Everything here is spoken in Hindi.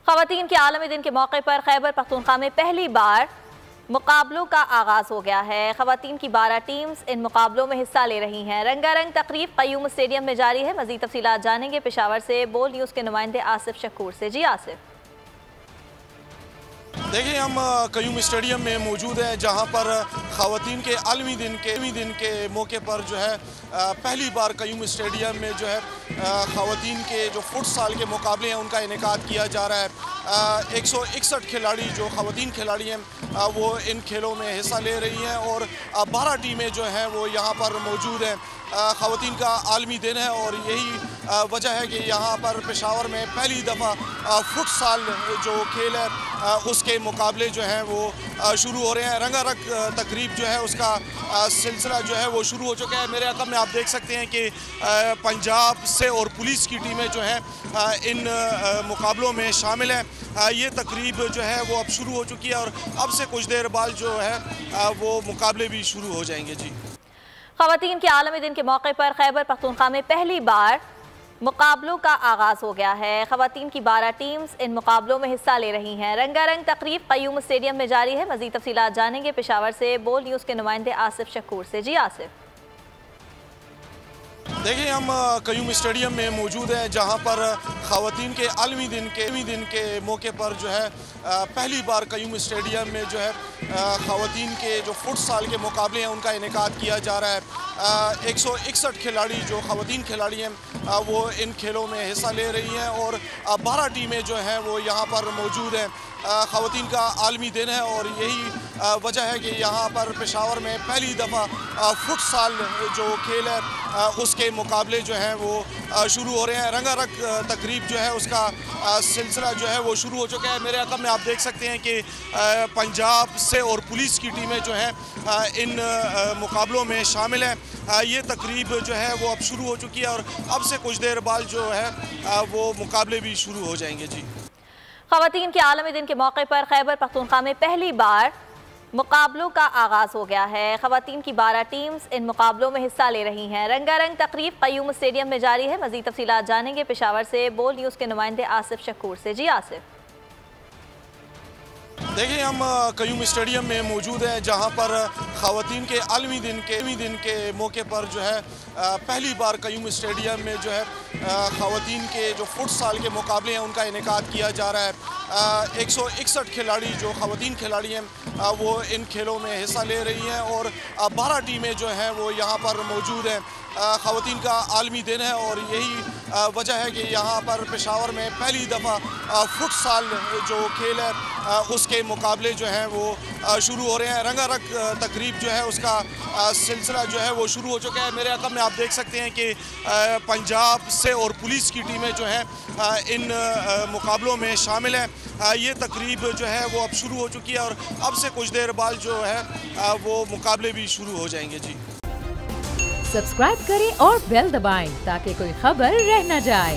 ख़वातीन के आलमी दिन के मौके पर खैबर पख्तूनख्वा में पहली बार मुकाबलों का आगाज़ हो गया है। ख़वातीन की 12 टीम्स इन मुकाबलों में हिस्सा ले रही हैं। रंगारंग तकरीब क़य्यूम स्टेडियम में जारी है। मज़ीद तफ़सीलात जानेंगे पेशावर से बोल न्यूज़ के नुमाइंदे आसिफ शकूर से। जी आसिफ। देखिए, हम क़य्यूम स्टेडियम में मौजूद हैं, जहां पर ख़वातीन के आलमी दिन के मौके पर जो है पहली बार क़य्यूम स्टेडियम में जो है ख़वातीन के जो फुटसाल के मुकाबले हैं उनका इनेकाद किया जा रहा है। 161 खिलाड़ी जो ख़वातीन खिलाड़ी हैं वो इन खेलों में हिस्सा ले रही हैं और 12 टीमें जो हैं वो यहाँ पर मौजूद हैं। ख़वातीन का आलमी दिन है और यही वजह है कि यहाँ पर पेशावर में पहली दफ़ा फुटसाल जो खेल है उसके मुकाबले जो हैं वो शुरू हो रहे हैं। रंगारंग तकरीब जो है उसका सिलसिला जो है वो शुरू हो चुका है। मेरे अक़ब में आप देख सकते हैं कि पंजाब से और पुलिस की टीमें जो हैं इन मुकाबलों में शामिल हैं। ये तकरीब जो है वो अब शुरू हो चुकी है और अब से कुछ देर बाद जो है वो मुकाबले भी शुरू हो जाएंगे। जी, ख़वातीन के आलमी दिन के मौके पर खैबर पख्तूनख्वा में पहली बार मुकाबलों का आगाज़ हो गया है। ख़वातीन की 12 टीम्स इन मुकाबलों में हिस्सा ले रही हैं। रंगारंग तकरीब क़य्यूम स्टेडियम में जारी है। मज़ीद तफ़सीलात जानेंगे पेशावर से बोल न्यूज़ के नुमाइंदे आसिफ शकूर से। जी आसिफ। देखिए, हम क़य्यूम स्टेडियम में मौजूद हैं, जहां पर ख़वातीन के आलमी दिन के मौके पर जो है पहली बार क़य्यूम स्टेडियम में जो है ख़वातीन के जो फुटसाल के मुकाबले हैं उनका इनेकाद किया जा रहा है। 161 खिलाड़ी जो ख़वातीन खिलाड़ी हैं वो इन खेलों में हिस्सा ले रही हैं और 12 टीमें जो हैं वो यहाँ पर मौजूद हैं। ख़वातीन का आलमी दिन है और यही वजह है कि यहाँ पर पेशावर में पहली दफ़ा फुटसाल जो खेल है उसके मुकाबले जो हैं वो शुरू हो रहे हैं। रंगारंग तकरीब जो है उसका सिलसिला जो है वो शुरू हो चुका है। मेरे अक़ब में आप देख सकते हैं कि पंजाब से और पुलिस की टीमें जो हैं इन मुकाबलों में शामिल हैं। ये तकरीब जो है वो अब शुरू हो चुकी है और अब से कुछ देर बाद जो है वो मुकाबले भी शुरू हो जाएंगे। जी, ख़वातीन के आलमी दिन के मौके पर खैबर पख्तूनख्वा में पहली बार मुकाबलों का आगाज़ हो गया है। ख़वातीन की 12 टीम्स इन मुकाबलों में हिस्सा ले रही हैं। रंगारंग तकरीब क़य्यूम स्टेडियम में जारी है। मज़ीद तफ़सीलात जानेंगे पेशावर से बोल न्यूज़ के नुमाइंदे आसिफ शकूर से। जी आसिफ। देखिए, हम क़य्यूम स्टेडियम में मौजूद हैं, जहां पर ख़वातीन के आलमी दिन के मौके पर जो है पहली बार क़य्यूम स्टेडियम में जो है ख़वातीन के जो फुटसाल के मुकाबले हैं उनका इनेकाद किया जा रहा है। 161 खिलाड़ी जो ख़वातीन खिलाड़ी हैं वो इन खेलों में हिस्सा ले रही हैं और 12 टीमें जो हैं वो यहाँ पर मौजूद हैं। ख़वातीन का आलमी दिन है और यही वजह है कि यहाँ पर पेशावर में पहली दफ़ा फुटसाल जो खेल है उसके मुकाबले जो हैं वो शुरू हो रहे हैं। रंगारंग तकरीब जो है उसका सिलसिला जो है वो शुरू हो चुका है। मेरे अक़ब में आप देख सकते हैं कि पंजाब से और पुलिस की टीमें जो हैं इन मुकाबलों में शामिल हैं। ये तकरीब जो है वो अब शुरू हो चुकी है और अब से कुछ देर बाद जो है वो मुकाबले भी शुरू हो जाएंगे। जी, सब्सक्राइब करें और बेल दबाएं ताकि कोई खबर रह न जाए।